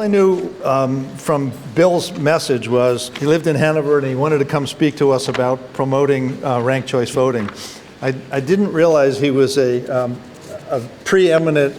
I knew from Bill's message was he lived in Hanover and he wanted to come speak to us about promoting ranked choice voting. I didn't realize he was a preeminent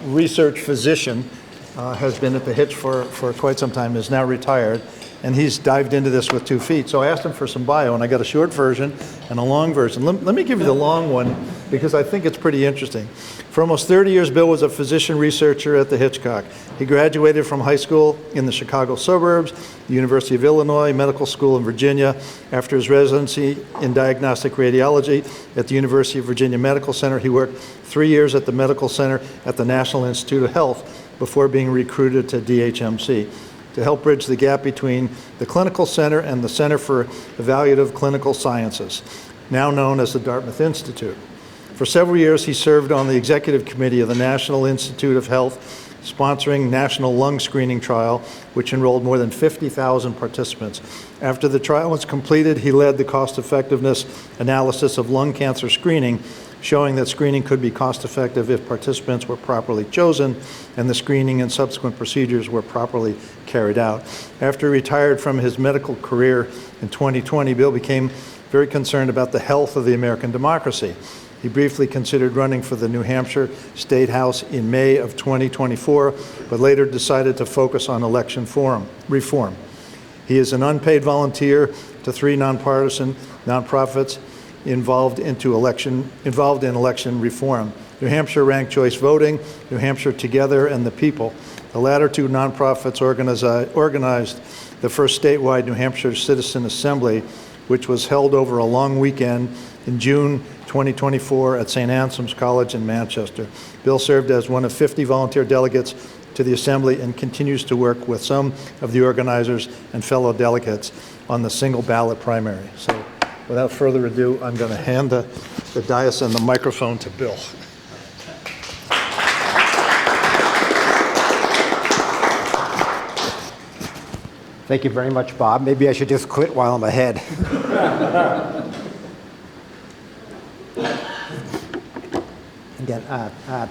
research physician, has been at the Hitch for quite some time, is now retired, and he's dived into this with 2 feet. So I asked him for some bio, and I got a short version and a long version. Let me give you the long one because I think it's pretty interesting. For almost 30 years, Bill was a physician researcher at the Hitchcock. He graduated from high school in the Chicago suburbs, the University of Illinois Medical School in Virginia. After his residency in diagnostic radiology at the University of Virginia Medical Center, he worked 3 years at the medical center at the National Institute of Health before being recruited to DHMC to help bridge the gap between the clinical center and the Center for Evaluative Clinical Sciences, now known as the Dartmouth Institute. For several years, he served on the executive committee of the National Institute of Health, sponsoring National Lung Screening Trial, which enrolled more than 50,000 participants. After the trial was completed, he led the cost-effectiveness analysis of lung cancer screening, showing that screening could be cost-effective if participants were properly chosen and the screening and subsequent procedures were properly carried out. After he retired from his medical career in 2020, Bill became very concerned about the health of the American democracy. He briefly considered running for the New Hampshire State House in May of 2024, but later decided to focus on election reform. He is an unpaid volunteer to 3 nonpartisan nonprofits involved in election reform: New Hampshire Ranked Choice Voting, New Hampshire Together, and the People. The latter 2 nonprofits organized the first statewide New Hampshire Citizen Assembly, which was held over a long weekend in June 2024 at St. Anselm's College in Manchester. Bill served as one of 50 volunteer delegates to the Assembly and continues to work with some of the organizers and fellow delegates on the single ballot primary. So without further ado, I'm going to hand the dais and the microphone to Bill. Thank you very much, Bob. Maybe I should just quit while I'm ahead. Again,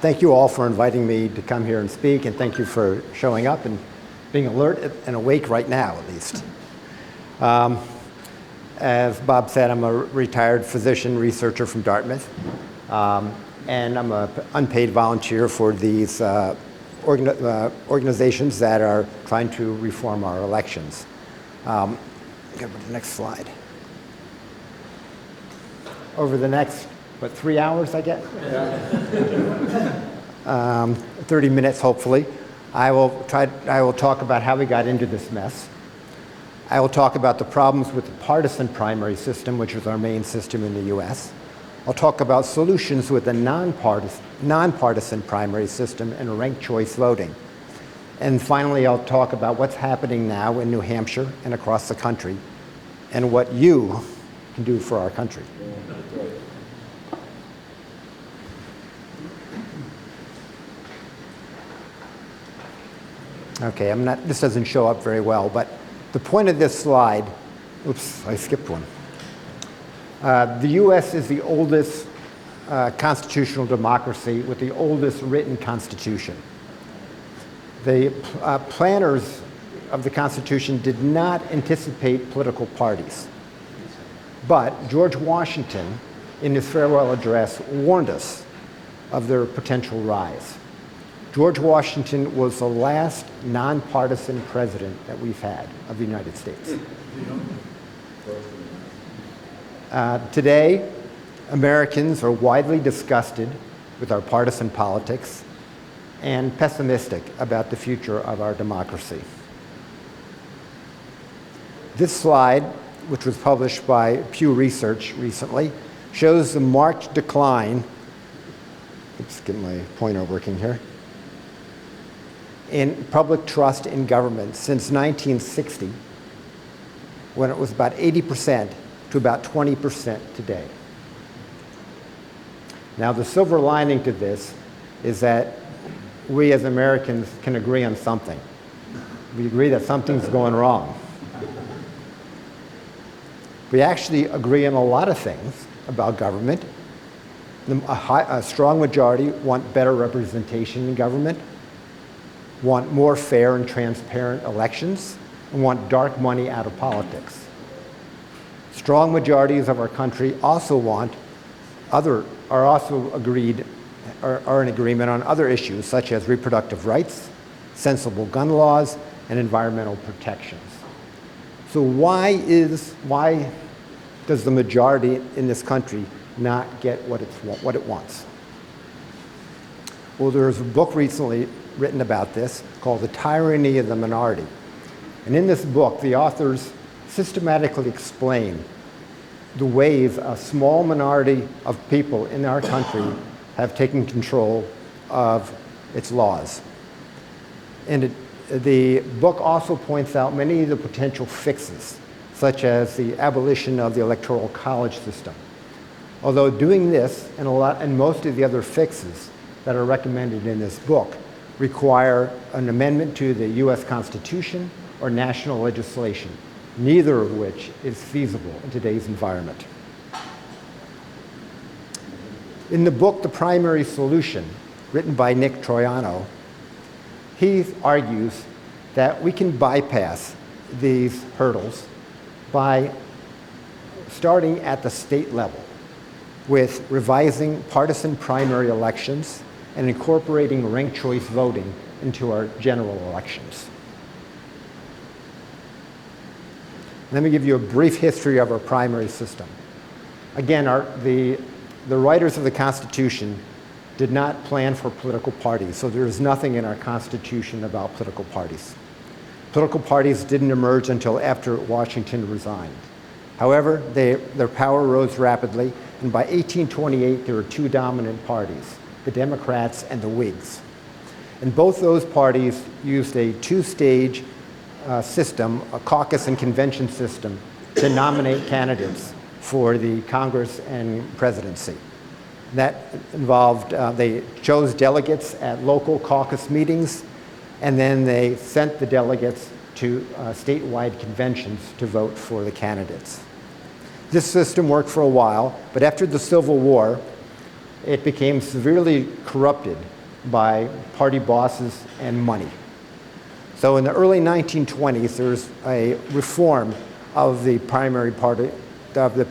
thank you all for inviting me to come here and speak, and thank you for showing up and being alert and awake right now, at least. As Bob said, I'm a retired physician researcher from Dartmouth, and I'm an unpaid volunteer for these organizations that are trying to reform our elections. Go to the next slide. Over the next, 3 hours, I guess? Yeah. 30 minutes, hopefully. I will talk about how we got into this mess. I will talk about the problems with the partisan primary system, which is our main system in the US. I'll talk about solutions with a nonpartisan primary system and ranked choice voting. And finally, I'll talk about what's happening now in New Hampshire and across the country and what you can do for our country. Okay, this doesn't show up very well, but the point of this slide, oops, I skipped one. The US is the oldest constitutional democracy with the oldest written constitution. The planners of the Constitution did not anticipate political parties. But George Washington, in his farewell address, warned us of their potential rise. George Washington was the last nonpartisan president that we've had of the United States. Today, Americans are widely disgusted with our partisan politics and pessimistic about the future of our democracy. This slide, which was published by Pew Research recently, shows the marked decline, let's get my pointer working here, in public trust in government since 1960, when it was about 80%, to about 20% today. Now, the silver lining to this is that we as Americans can agree on something. We agree that something's going wrong. We actually agree on a lot of things about government. A strong majority want better representation in government. want more fair and transparent elections, and want dark money out of politics. Strong majorities of our country also are in agreement on other issues such as reproductive rights, sensible gun laws, and environmental protections. So why does the majority in this country not get what it wants? Well, there's a book recently written about this called The Tyranny of the Minority. And in this book, the authors systematically explain the ways a small minority of people in our country have taken control of its laws. And the book also points out many of the potential fixes, such as the abolition of the Electoral College system. Although doing this and most of the other fixes that are recommended in this book require an amendment to the US Constitution or national legislation, neither of which is feasible in today's environment. In the book, The Primary Solution, written by Nick Troiano, he argues that we can bypass these hurdles by starting at the state level with revising partisan primary elections and incorporating ranked choice voting into our general elections. Let me give you a brief history of our primary system. Again, the writers of the Constitution did not plan for political parties, so there is nothing in our Constitution about political parties. Political parties didn't emerge until after Washington resigned. However, their power rose rapidly, and by 1828 there were two dominant parties, the Democrats and the Whigs. And both those parties used a two-stage system, a caucus and convention system, to nominate candidates for the Congress and presidency. That involved, they chose delegates at local caucus meetings, and then they sent the delegates to statewide conventions to vote for the candidates. This system worked for a while, but after the Civil War, it became severely corrupted by party bosses and money. So in the early 1920s, there was a reform of the primary party, of the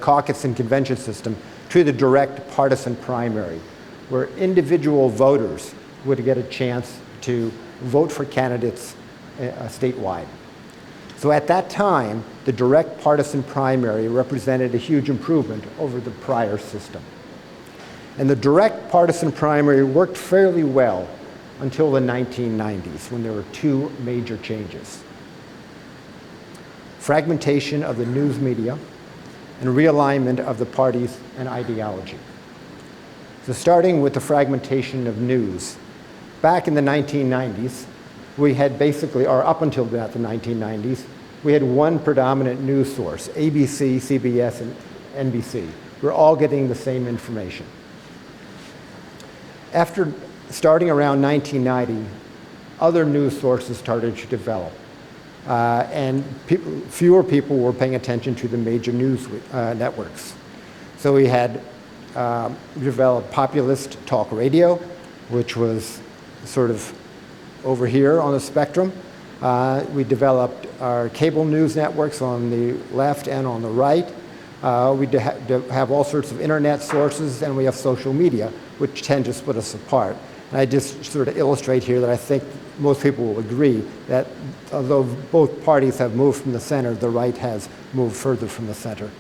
caucus and convention system to the direct partisan primary, where individual voters would get a chance to vote for candidates statewide. So at that time, the direct partisan primary represented a huge improvement over the prior system. And the direct partisan primary worked fairly well until the 1990s, when there were two major changes: fragmentation of the news media and realignment of the parties and ideology. So starting with the fragmentation of news, back in the 1990s, we had basically, or up until about the 1990s, we had one predominant news source, ABC, CBS, and NBC. We're all getting the same information. After starting around 1990, other news sources started to develop. And fewer people were paying attention to the major news networks. So we had developed populist talk radio, which was sort of over here on the spectrum. We developed our cable news networks on the left and on the right. We have all sorts of internet sources, and we have social media, which tend to split us apart. And I just sort of illustrate here that I think most people will agree that although both parties have moved from the center, the right has moved further from the center.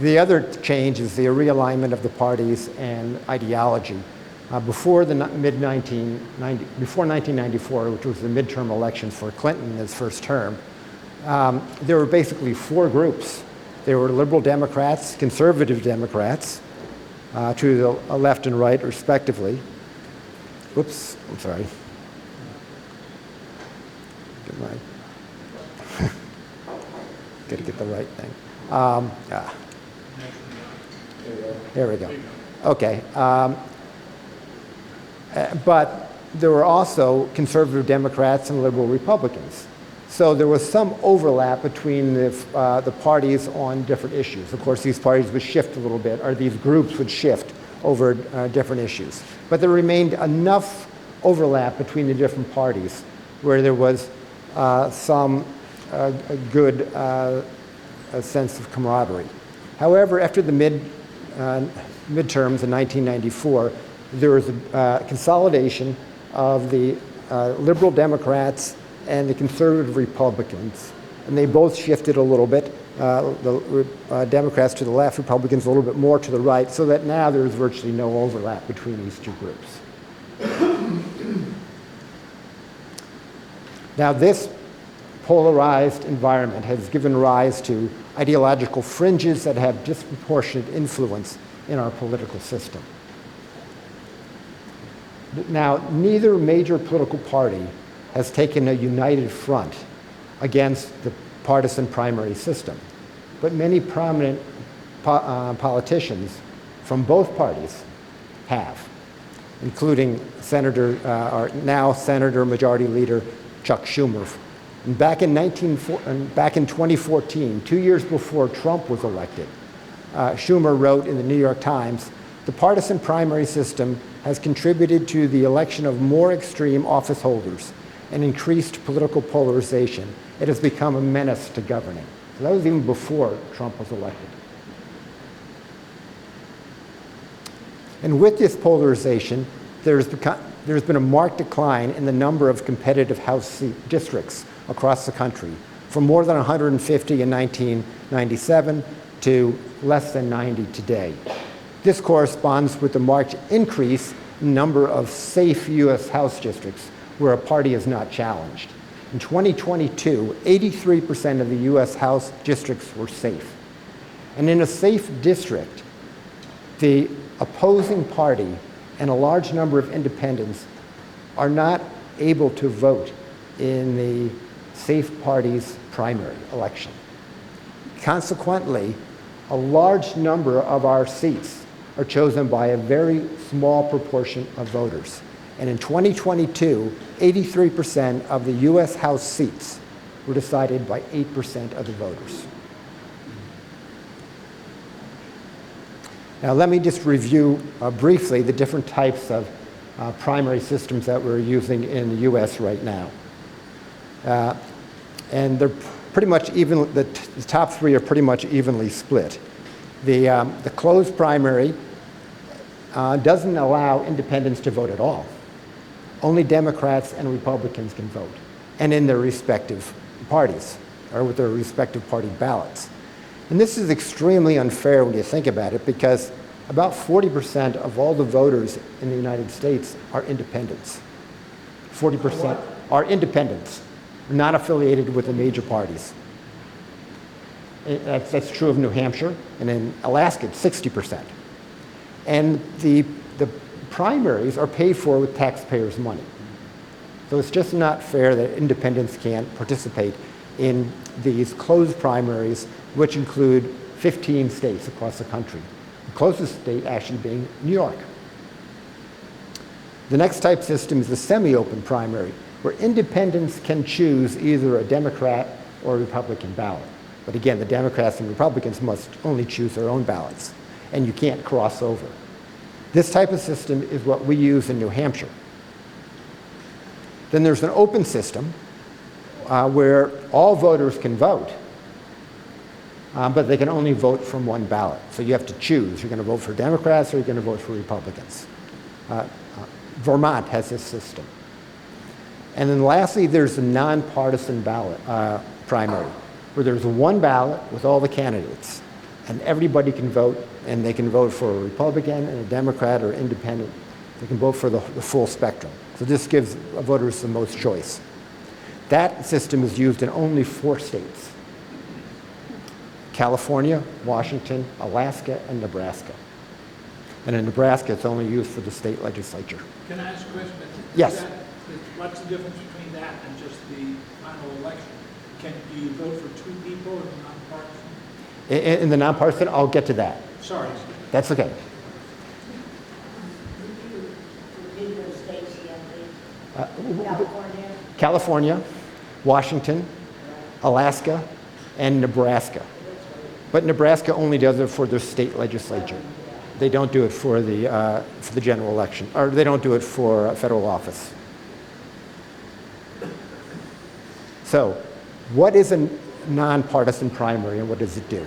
The other change is the realignment of the parties and ideology. Before 1994, which was the midterm election for Clinton in his first term, there were basically four groups. There were liberal Democrats, conservative Democrats, to the left and right, respectively. Oops, I'm sorry. Gotta get the right thing. There we go. Okay. But there were also conservative Democrats and liberal Republicans. So there was some overlap between the parties on different issues. Of course, these parties would shift a little bit, or these groups would shift over different issues. But there remained enough overlap between the different parties where there was some a good sense of camaraderie. However, after the midterms in 1994, there was a consolidation of the liberal Democrats and the conservative Republicans, and they both shifted a little bit. The Democrats to the left, Republicans a little bit more to the right, so that now there's virtually no overlap between these two groups. Now, this polarized environment has given rise to ideological fringes that have disproportionate influence in our political system. Now, neither major political party has taken a united front against the partisan primary system, but many prominent politicians from both parties have, including now Senator Majority Leader Chuck Schumer. And back in 2014, 2 years before Trump was elected, Schumer wrote in the New York Times, "The partisan primary system has contributed to the election of more extreme office holders and increased political polarization. It has become a menace to governing." So that was even before Trump was elected. And with this polarization, there's been a marked decline in the number of competitive House seat districts across the country, from more than 150 in 1997 to less than 90 today. This corresponds with the marked increase in the number of safe U.S. House districts where a party is not challenged. In 2022, 83% of the U.S. House districts were safe. And in a safe district, the opposing party and a large number of independents are not able to vote in the safe party's primary election. Consequently, a large number of our seats are chosen by a very small proportion of voters. And in 2022, 83% of the U.S. House seats were decided by 8% of the voters. Now, let me just review briefly the different types of primary systems that we're using in the U.S. right now. And they're pretty much even, the top three are pretty much evenly split. The closed primary doesn't allow independents to vote at all. Only Democrats and Republicans can vote, and in their respective parties, or with their respective party ballots. And this is extremely unfair when you think about it, because about 40% of all the voters in the United States are independents. 40% are independents, not affiliated with the major parties. That's true of New Hampshire, and in Alaska, it's 60%. And the primaries are paid for with taxpayers' money. So it's just not fair that independents can't participate in these closed primaries, which include 15 states across the country. The closest state actually being New York. The next type system is the semi-open primary, where independents can choose either a Democrat or a Republican ballot. But again, the Democrats and Republicans must only choose their own ballots, and you can't cross over. This type of system is what we use in New Hampshire. Then there's an open system where all voters can vote, but they can only vote from one ballot. So you have to choose. You're going to vote for Democrats or you're going to vote for Republicans. Vermont has this system. And then lastly, there's a nonpartisan ballot primary, where there's one ballot with all the candidates, and everybody can vote, and they can vote for a Republican and a Democrat or independent. They can vote for the full spectrum. So this gives voters the most choice. That system is used in only 4 states: California, Washington, Alaska, and Nebraska. And in Nebraska, it's only used for the state legislature. Can I ask a question? Yes. What's the difference between that and just the final election? Can you vote for 2 people in the nonpartisan? In the nonpartisan, I'll get to that. Sorry. That's okay. California, Washington, Alaska, and Nebraska. But Nebraska only does it for their state legislature. They don't do it for the general election, or they don't do it for federal office. So, what is a nonpartisan primary and what does it do?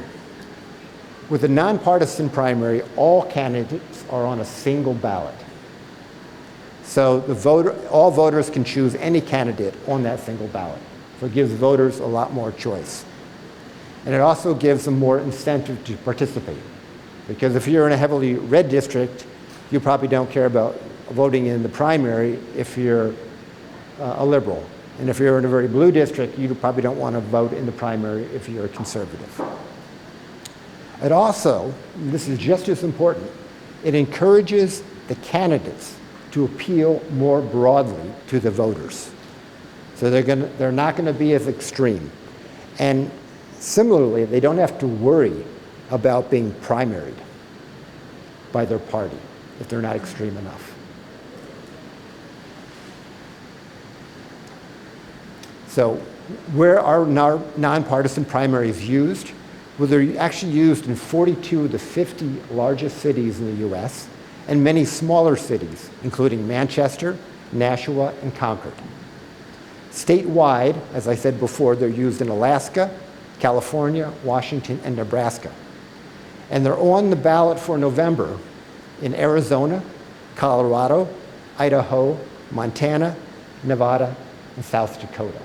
With a nonpartisan primary, all candidates are on a single ballot. So all voters can choose any candidate on that single ballot. So it gives voters a lot more choice. And it also gives them more incentive to participate. Because if you're in a heavily red district, you probably don't care about voting in the primary if you're a liberal. And if you're in a very blue district, you probably don't want to vote in the primary if you're a conservative. It also, and this is just as important, it encourages the candidates to appeal more broadly to the voters. So they're not going to be as extreme. And similarly, they don't have to worry about being primaried by their party if they're not extreme enough. So where are nonpartisan primaries used? Well, they're actually used in 42 of the 50 largest cities in the US and many smaller cities, including Manchester, Nashua, and Concord. Statewide, as I said before, they're used in Alaska, California, Washington, and Nebraska. And they're on the ballot for November in Arizona, Colorado, Idaho, Montana, Nevada, and South Dakota.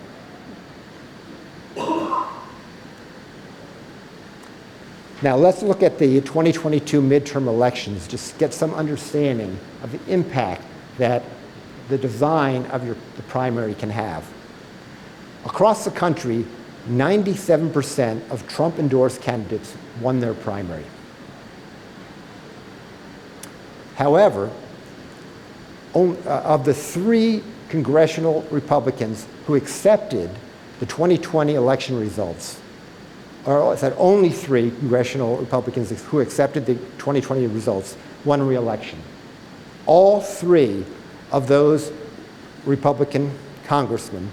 Now let's look at the 2022 midterm elections, just get some understanding of the impact that the design of the primary can have. Across the country, 97% of Trump-endorsed candidates won their primary. However, of the 3 congressional Republicans who accepted the 2020 election results, or I said only 3 congressional Republicans who accepted the 2020 results won re-election. All 3 of those Republican congressmen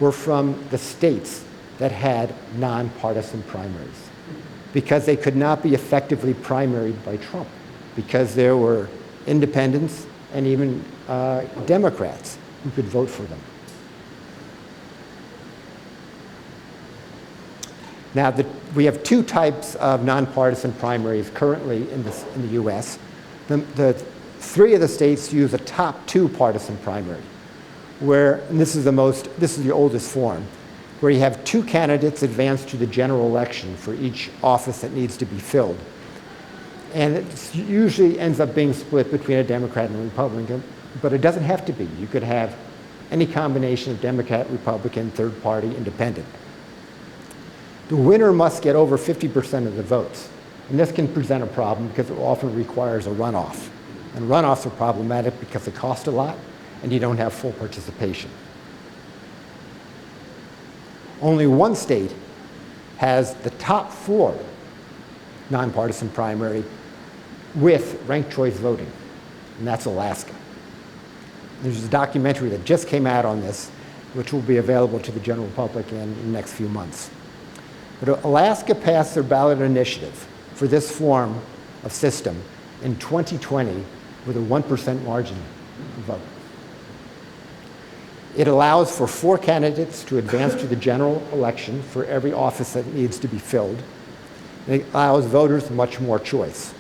were from the states that had nonpartisan primaries because they could not be effectively primaried by Trump because there were independents and even Democrats who could vote for them. Now, we have 2 types of nonpartisan primaries currently in the US. The 3 of the states use a top 2 partisan primary, where, and this is the oldest form, where you have 2 candidates advance to the general election for each office that needs to be filled. And it usually ends up being split between a Democrat and a Republican, but it doesn't have to be. You could have any combination of Democrat, Republican, third party, independent. The winner must get over 50% of the votes. And this can present a problem because it often requires a runoff. And runoffs are problematic because they cost a lot and you don't have full participation. Only 1 state has the top 4 nonpartisan primary with ranked choice voting, and that's Alaska. There's a documentary that just came out on this, which will be available to the general public in the next few months. But Alaska passed their ballot initiative for this form of system in 2020 with a 1% margin of vote. It allows for 4 candidates to advance to the general election for every office that needs to be filled. And it allows voters much more choice.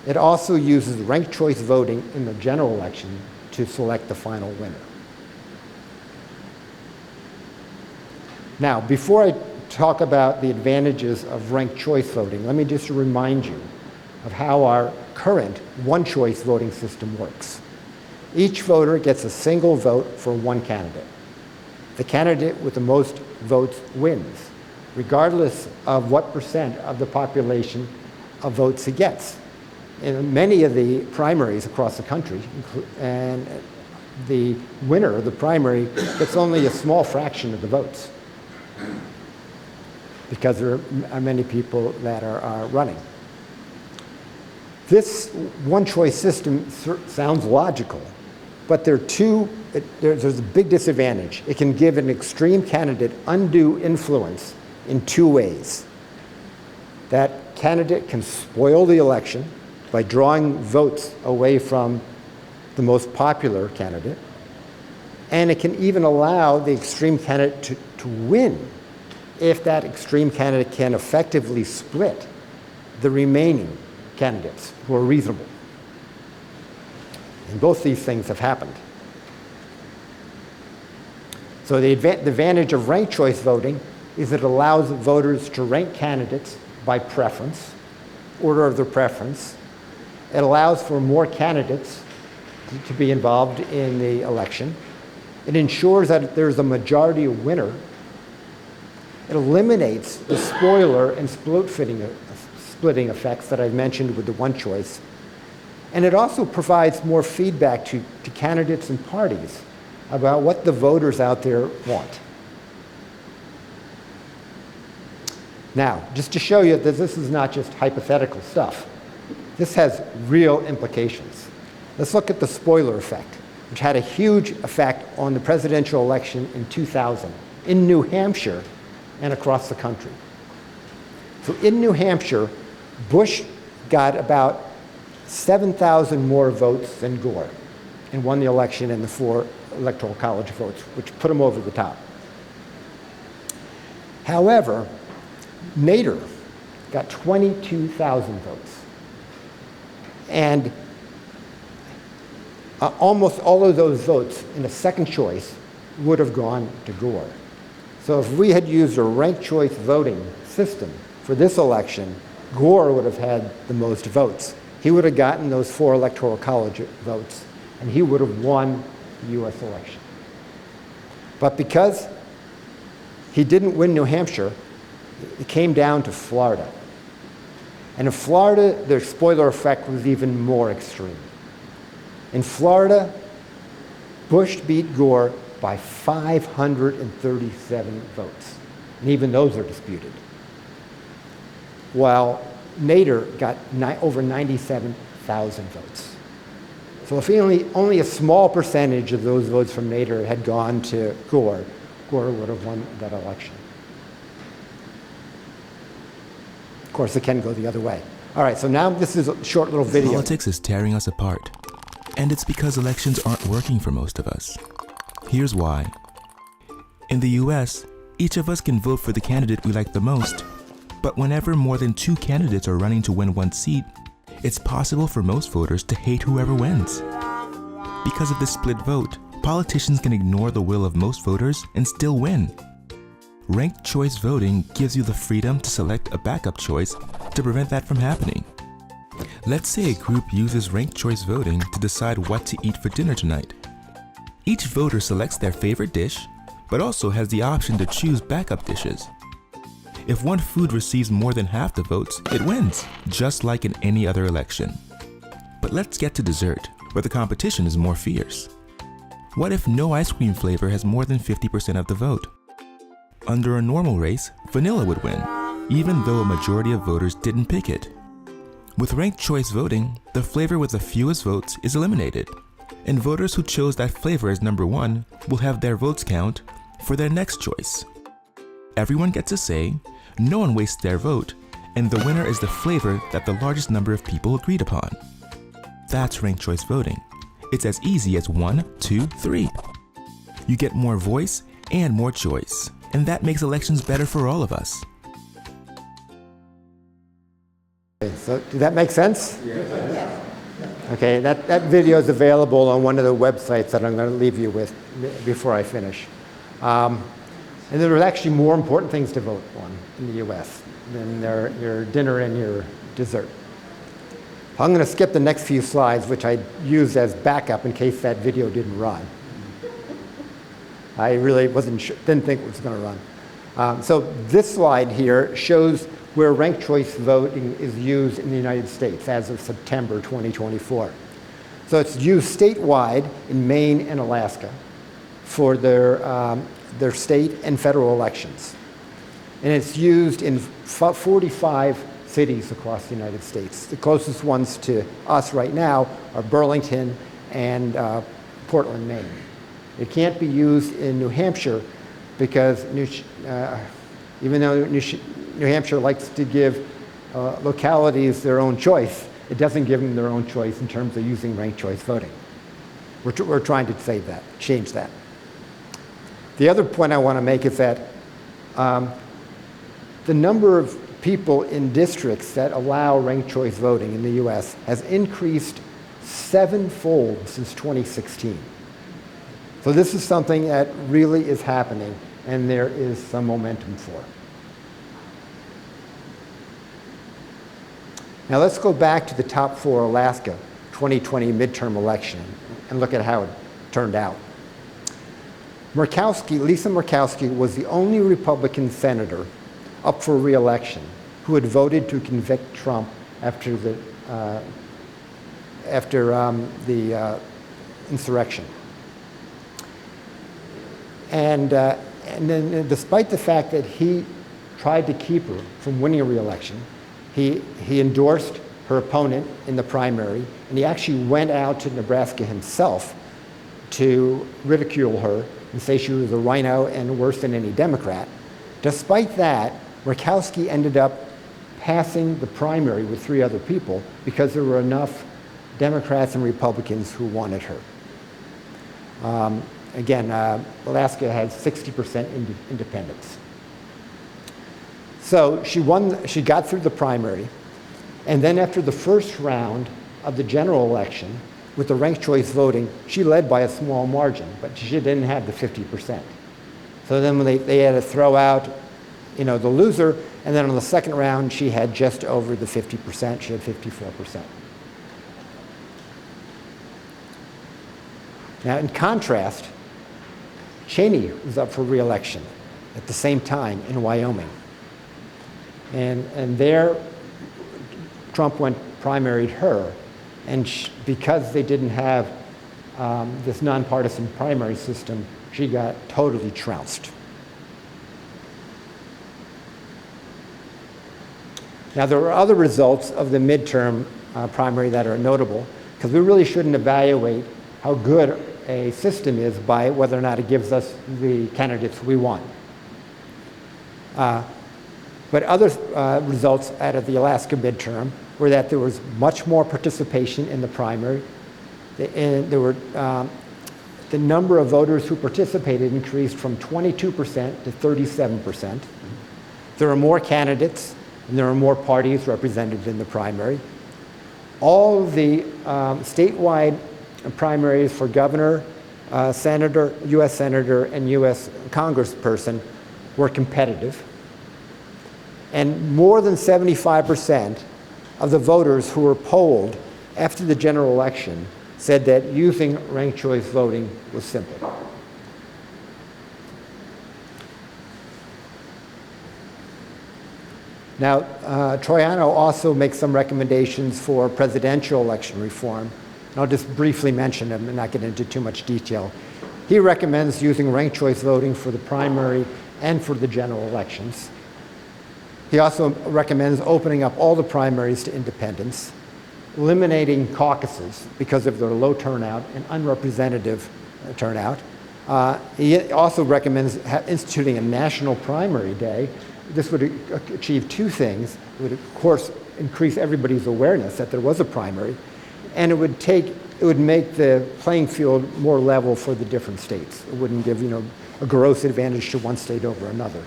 It also uses ranked choice voting in the general election to select the final winner. Now, before I talk about the advantages of ranked choice voting, let me just remind you of how our current one-choice voting system works. Each voter gets a single vote for 1 candidate. The candidate with the most votes wins, regardless of what percent of the population of votes he gets. In many of the primaries across the country, and the winner of the primary gets only a small fraction of the votes because there are many people that are running. This one-choice system sounds logical, but there's a big disadvantage. It can give an extreme candidate undue influence in 2 ways. That candidate can spoil the election by drawing votes away from the most popular candidate, and it can even allow the extreme candidate to win if that extreme candidate can effectively split the remaining candidates who are reasonable. And both these things have happened. So the advantage of ranked choice voting is it allows voters to rank candidates by preference, order of their preference. It allows for more candidates to be involved in the election. It ensures that there's a majority winner. It eliminates the spoiler and splitting effects that I mentioned with the one choice. And it also provides more feedback to candidates and parties about what the voters out there want. Now, just to show you that this is not just hypothetical stuff, this has real implications. Let's look at the spoiler effect, which had a huge effect on the presidential election in 2000 in New Hampshire and across the country. So in New Hampshire, Bush got about 7,000 more votes than Gore and won the election in the 4 electoral college votes, which put him over the top. However, Nader got 22,000 votes. And almost all of those votes in a second choice would have gone to Gore. So if we had used a ranked choice voting system for this election, Gore would have had the most votes. He would have gotten those 4 electoral college votes, and he would have won the US election. But because he didn't win New Hampshire, it came down to Florida. And in Florida, the spoiler effect was even more extreme. In Florida, Bush beat Gore by 537 votes. And even those are disputed. While Nader got over 97,000 votes. So if only a small percentage of those votes from Nader had gone to Gore, Gore would have won that election. Of course, it can go the other way. All right, so now this is a short little video. Politics is tearing us apart. And it's because elections aren't working for most of us. Here's why. In the US, each of us can vote for the candidate we like the most. But whenever more than 2 candidates are running to win 1 seat, it's possible for most voters to hate whoever wins. Because of this split vote, politicians can ignore the will of most voters and still win. Ranked choice voting gives you the freedom to select a backup choice to prevent that from happening. Let's say a group uses ranked choice voting to decide what to eat for dinner tonight. Each voter selects their favorite dish, but also has the option to choose backup dishes. If one food receives more than half the votes, it wins, just like in any other election. But let's get to dessert, where the competition is more fierce. What if no ice cream flavor has more than 50% of the vote? Under a normal race, vanilla would win, even though a majority of voters didn't pick it. With ranked choice voting, the flavor with the fewest votes is eliminated, and voters who chose that flavor as number 1 will have their votes count for their next choice. Everyone gets a say, no one wastes their vote, and the winner is the flavor that the largest number of people agreed upon. That's ranked choice voting. It's as easy as 1, 2, 3. You get more voice and more choice, and that makes elections better for all of us. So, did that make sense? Yeah. Okay, that video is available on one of the websites that I'm going to leave you with before I finish. And there are actually more important things to vote on in the US than your dinner and your dessert. I'm going to skip the next few slides, which I used as backup in case that video didn't run. I really didn't think it was going to run. So this slide here shows where ranked choice voting is used in the United States as of September 2024. So it's used statewide in Maine and Alaska for their state and federal elections. And it's used in 45 cities across the United States. The closest ones to us right now are Burlington and Portland, Maine. It can't be used in New Hampshire because even though New Hampshire likes to give localities their own choice, it doesn't give them their own choice in terms of using ranked choice voting. We're trying to save that, change that. The other point I want to make is that the number of people in districts that allow ranked choice voting in the US has increased 7-fold since 2016. So this is something that really is happening, and there is some momentum for. Now let's go back to the top 4 Alaska 2020 midterm election and look at how it turned out. Lisa Murkowski was the only Republican senator up for re-election who had voted to convict Trump after the insurrection. And then, despite the fact that he tried to keep her from winning a re-election, he endorsed her opponent in the primary, and he actually went out to Nebraska himself to ridicule her and say she was a rhino and worse than any Democrat. Despite that, Murkowski ended up passing the primary with 3 other people because there were enough Democrats and Republicans who wanted her. Again, Alaska had 60% independents. So she got through the primary, and then after the first round of the general election, with the ranked choice voting, she led by a small margin, but she didn't have the 50%. So then when they had to throw out, the loser, and then on the second round, she had just over the 50%. She had 54%. Now, in contrast, Cheney was up for re-election at the same time in Wyoming. And there, Trump primaried her. And because they didn't have this nonpartisan primary system, she got totally trounced. Now, there are other results of the midterm primary that are notable, because we really shouldn't evaluate how good a system is by whether or not it gives us the candidates we want. But other results out of the Alaska midterm were that there was much more participation in the primary. And the number of voters who participated increased from 22% to 37%. There are more candidates, and there are more parties represented in the primary. All of the statewide primaries for governor, senator, U.S. senator, and U.S. congressperson were competitive. And more than 75% of the voters who were polled after the general election said that using ranked choice voting was simple. Now, Troiano also makes some recommendations for presidential election reform. And I'll just briefly mention them and not get into too much detail. He recommends using ranked choice voting for the primary and for the general elections. He also recommends opening up all the primaries to independents, eliminating caucuses because of their low turnout and unrepresentative turnout. He also recommends instituting a national primary day. This would achieve 2 things. It would, of course, increase everybody's awareness that there was a primary, and it would make the playing field more level for the different states. It wouldn't give, a gross advantage to one state over another.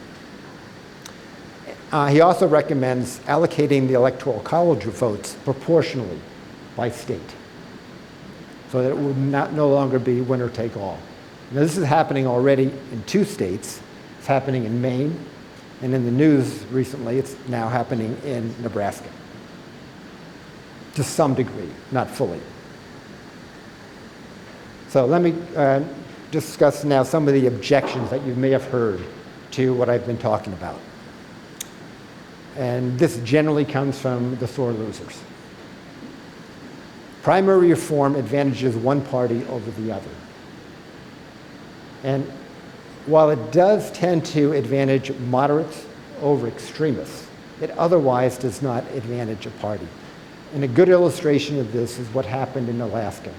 He also recommends allocating the electoral college votes proportionally by state, so that it would no longer be winner take all. Now, this is happening already in 2 states. It's happening in Maine, and in the news recently, it's now happening in Nebraska. To some degree, not fully. So let me discuss now some of the objections that you may have heard to what I've been talking about. And this generally comes from the sore losers. Primary reform advantages one party over the other. And while it does tend to advantage moderates over extremists, it otherwise does not advantage a party. And a good illustration of this is what happened in Alaska.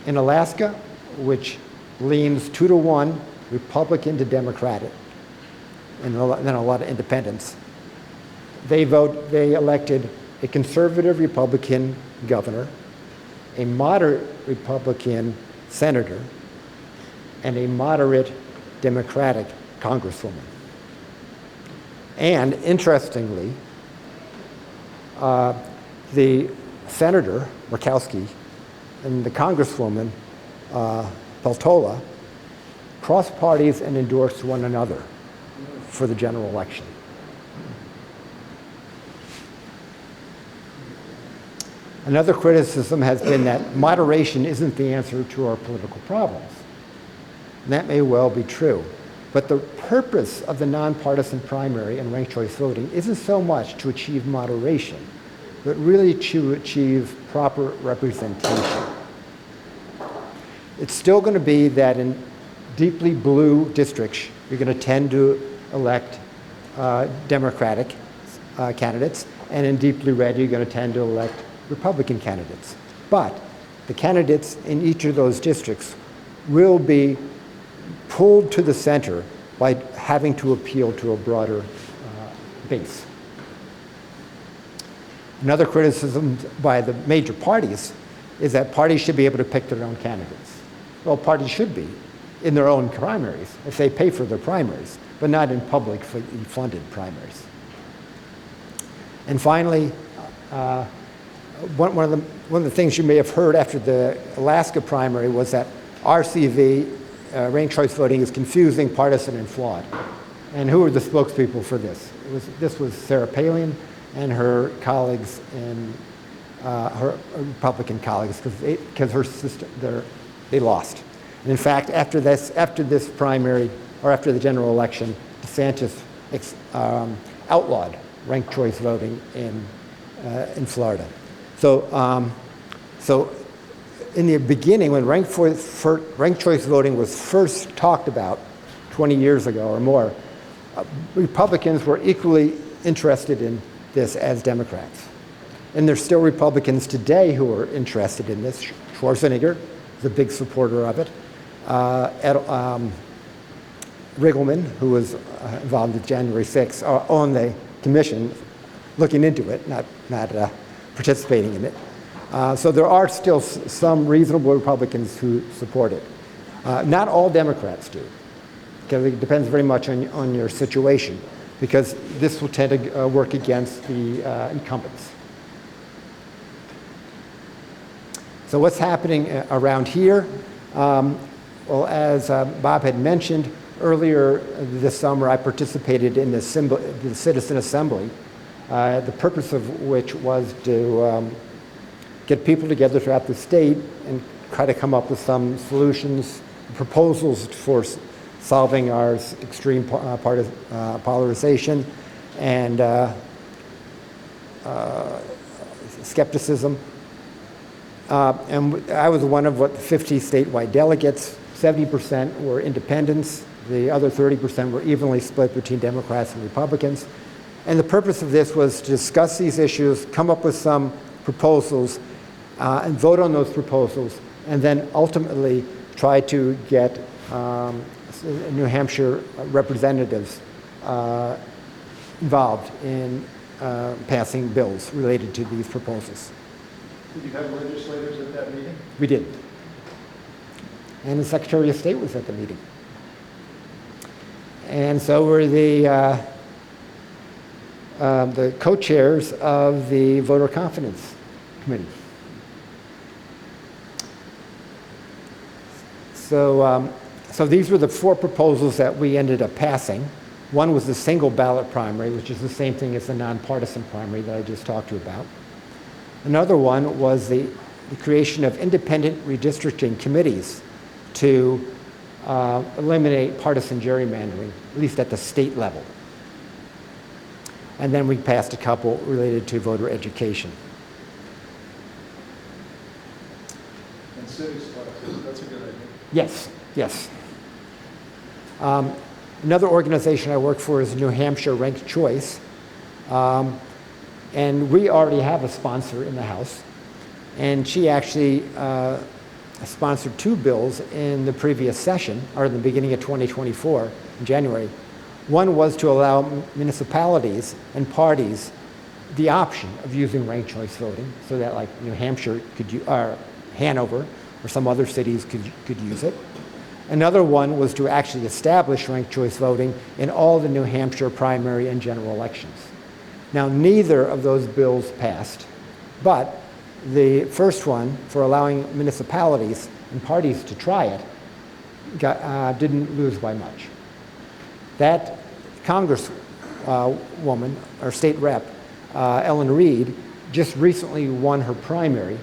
In Alaska, which leans 2-to-1 Republican to Democratic, and then a lot of independents, they elected a conservative Republican governor, a moderate Republican senator, and a moderate Democratic congresswoman. And interestingly, the senator, Murkowski, and the congresswoman, Peltola, crossed parties and endorsed one another for the general election. Another criticism has been that moderation isn't the answer to our political problems. And that may well be true. But the purpose of the nonpartisan primary and ranked choice voting isn't so much to achieve moderation, but really to achieve proper representation. It's still going to be that in deeply blue districts, you're going to tend to elect Democratic candidates, and in deeply red, you're going to tend to elect Republican candidates. But the candidates in each of those districts will be pulled to the center by having to appeal to a broader base. Another criticism by the major parties is that parties should be able to pick their own candidates. Well, parties should be in their own primaries if they pay for their primaries, but not in public funded primaries. And finally, one of the things you may have heard after the Alaska primary was that RCV, ranked choice voting, is confusing, partisan, and flawed. And who were the spokespeople for this? This was Sarah Palin and her colleagues, her Republican colleagues, because her sister, they lost. And in fact, after this primary, or after the general election, DeSantis outlawed ranked choice voting in Florida. So in the beginning, when ranked choice voting was first talked about 20 years ago or more, Republicans were equally interested in this as Democrats. And there's still Republicans today who are interested in this. Schwarzenegger is a big supporter of it. Riggleman, who was involved with January 6th, on the commission, looking into it, not participating in it. So there are still some reasonable Republicans who support it. Not all Democrats do, because it depends very much on your situation, because this will tend to work against the incumbents. So what's happening around here? Well, as Bob had mentioned, earlier this summer I participated in the Citizen Assembly, the purpose of which was to get people together throughout the state and try to come up with some solutions, proposals for solving our extreme polarization and skepticism. And I was one of 50 statewide delegates. 70% were independents. The other 30% were evenly split between Democrats and Republicans. And the purpose of this was to discuss these issues, come up with some proposals, and vote on those proposals, and then ultimately try to get New Hampshire representatives involved in passing bills related to these proposals. Did you have legislators at that meeting? We did. And the Secretary of State was at the meeting. And so were the co-chairs of the Voter Confidence Committee. So these were the 4 proposals that we ended up passing. One was the single ballot primary, which is the same thing as the nonpartisan primary that I just talked to you about. Another one was the creation of independent redistricting committees to eliminate partisan gerrymandering, at least at the state level. And then we passed a couple related to voter education. And civics classes, that's a good idea. Yes, yes. Another organization I work for is New Hampshire Ranked Choice. And we already have a sponsor in the House. And she actually sponsored 2 bills in the previous session, or in the beginning of 2024, in January. One was to allow municipalities and parties the option of using ranked choice voting so that like New Hampshire or Hanover or some other cities could use it. Another one was to actually establish ranked choice voting in all the New Hampshire primary and general elections. Now, neither of those bills passed, but the first one for allowing municipalities and parties to try it didn't lose by much. That Congresswoman or state rep, Ellen Reed, just recently won her primary,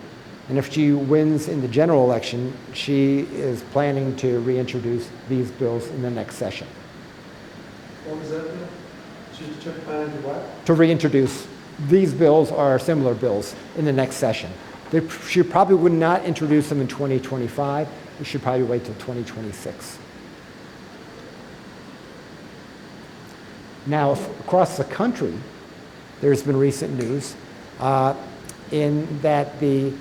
and if she wins in the general election, she is planning to reintroduce these bills in the next session. What was that? She's planning to what? To reintroduce these bills or similar bills in the next session. She probably would not introduce them in 2025. We should probably wait till 2026. Now, across the country, there's been recent news in that the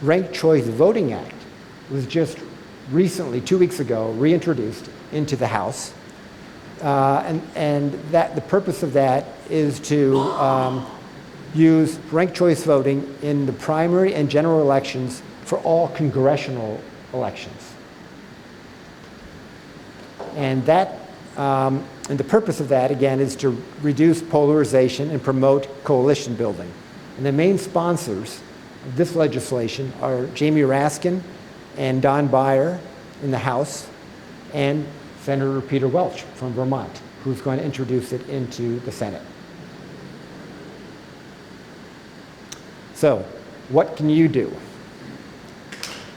Ranked Choice Voting Act was just recently, 2 weeks ago, reintroduced into the House. And that the purpose of that is to use ranked choice voting in the primary and general elections for all congressional elections. And the purpose of that, again, is to reduce polarization and promote coalition building. And the main sponsors of this legislation are Jamie Raskin and Don Beyer in the House, and Senator Peter Welch from Vermont, who's going to introduce it into the Senate. So, what can you do?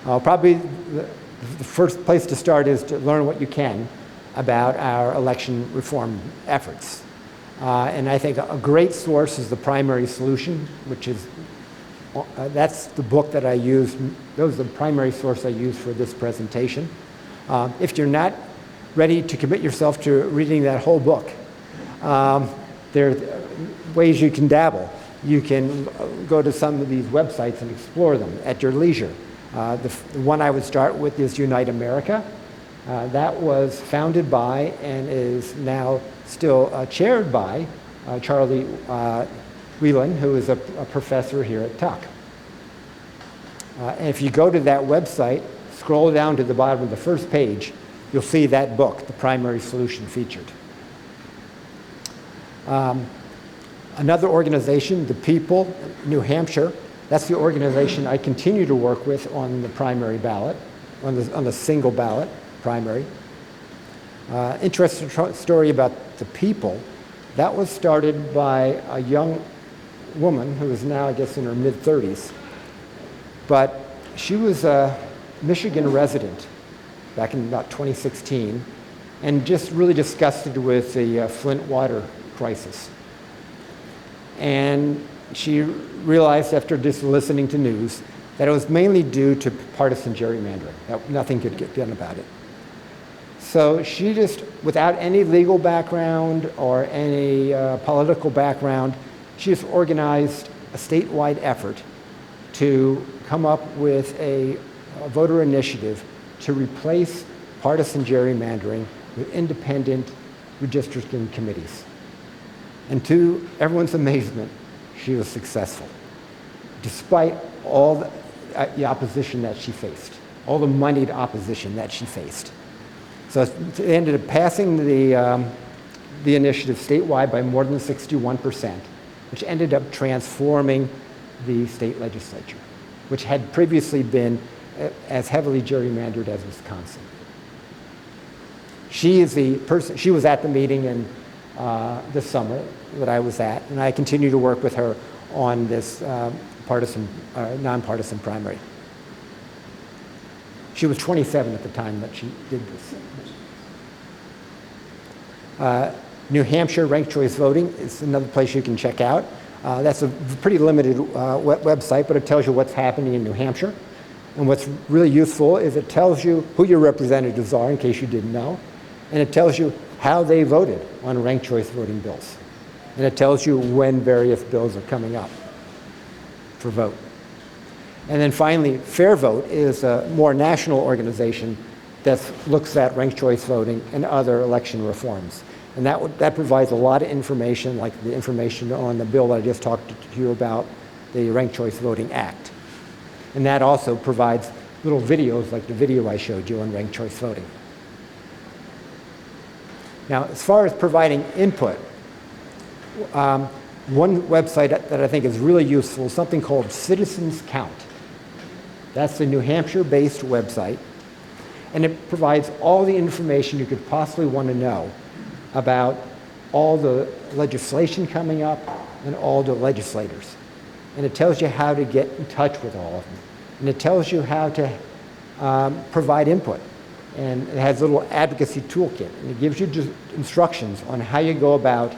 Probably the first place to start is to learn what you can about our election reform efforts. And I think a great source is the Primary Solution, which is, that's the book that I used. That was the primary source I used for this presentation. If you're not ready to commit yourself to reading that whole book, there are ways you can dabble. You can go to some of these websites and explore them at your leisure. The one I would start with is Unite America. That was founded by and is now still chaired by Charlie Whelan, who is a professor here at Tuck. And if you go to that website, scroll down to the bottom of the first page, you'll see that book, The Primary Solution, featured. Another organization, The People, New Hampshire, that's the organization I continue to work with on the primary ballot, on the single ballot primary. Interesting story about The People. That was started by a young woman who is now, I guess, in her mid-30s. But she was a Michigan resident back in about 2016 and just really disgusted with the Flint water crisis. And she realized after just listening to news that it was mainly due to partisan gerrymandering, that nothing could get done about it. So she just, without any legal background or any political background, she just organized a statewide effort to come up with a voter initiative to replace partisan gerrymandering with independent redistricting committees. And to everyone's amazement, she was successful, despite all the opposition that she faced, all the moneyed opposition that she faced. So they ended up passing the initiative statewide by more than 61%, which ended up transforming the state legislature, which had previously been as heavily gerrymandered as Wisconsin. She is the person, she was at the meeting in this summer that I was at, and I continue to work with her on this nonpartisan primary. She was 27 at the time that she did this. New Hampshire ranked choice voting is another place you can check out. That's a pretty limited website, but it tells you what's happening in New Hampshire. And what's really useful is it tells you who your representatives are, in case you didn't know, and it tells you how they voted on ranked choice voting bills. And it tells you when various bills are coming up for vote. And then finally, Fair Vote is a more national organization that looks at ranked choice voting and other election reforms. And that provides a lot of information, like the information on the bill that I just talked to you about, the Ranked Choice Voting Act. And that also provides little videos like the video I showed you on ranked choice voting. Now, as far as providing input, one website that I think is really useful is something called Citizens Count. That's a New Hampshire-based website, and it provides all the information you could possibly want to know about all the legislation coming up and all the legislators. And it tells you how to get in touch with all of them. And it tells you how to provide input. And it has a little advocacy toolkit. And it gives you just instructions on how you go about,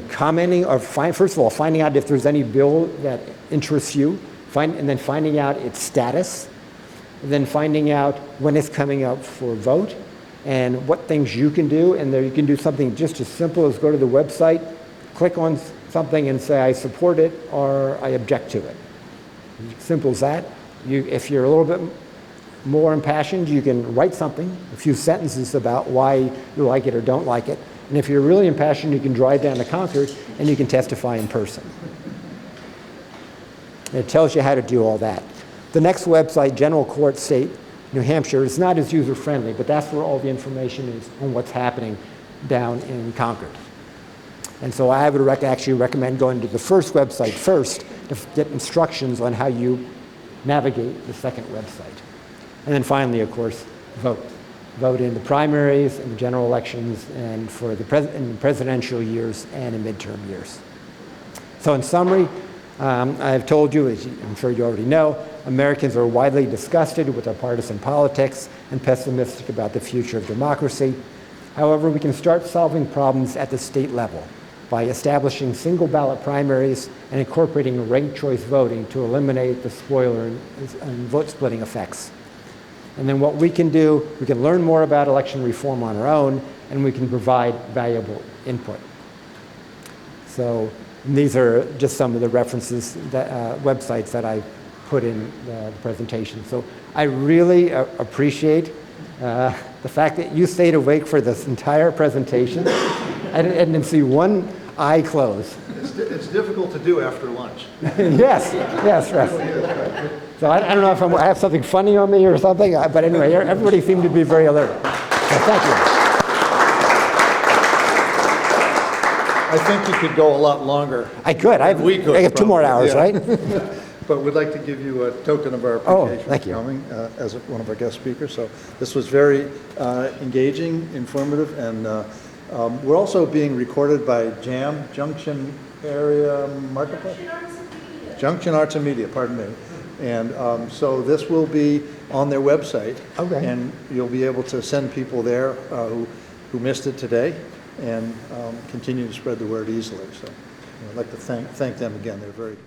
commenting, or first of all, finding out if there's any bill that interests you, and then finding out its status, and then finding out when it's coming up for a vote, and what things you can do. And there you can do something just as simple as go to the website, click on something and say, I support it, or I object to it. Simple as that. If you're a little bit more impassioned, you can write something, a few sentences about why you like it or don't like it. And if you're really impassioned, you can drive down to Concord and you can testify in person. And it tells you how to do all that. The next website, General Court State, New Hampshire, is not as user-friendly, but that's where all the information is on what's happening down in Concord. And so I would actually recommend going to the first website first to get instructions on how you navigate the second website. And then finally, of course, vote. Vote in the primaries and the general elections and for the presidential years and in midterm years. So in summary, I've told you, as I'm sure you already know, Americans are widely disgusted with our partisan politics and pessimistic about the future of democracy. However, we can start solving problems at the state level by establishing single ballot primaries and incorporating ranked choice voting to eliminate the spoiler and vote splitting effects. And then what we can do, we can learn more about election reform on our own, and we can provide valuable input. So these are just some of the references, websites that I put in the presentation. So I really appreciate the fact that you stayed awake for this entire presentation. I didn't see one eye close. It's difficult to do after lunch. Yes. So I don't know if I have something funny on me or something, but anyway, everybody seemed to be very alert. So thank you. I think you could go a lot longer. I could. I have 2 more hours, yeah. right? But we'd like to give you a token of our appreciation for coming as one of our guest speakers. So this was very engaging, informative, and we're also being recorded by JAM, Junction Area Marketplace? Junction Arts and Media, pardon me. And so this will be on their website. Okay. And you'll be able to send people there who missed it today and continue to spread the word easily. So I'd like to thank them again. They're very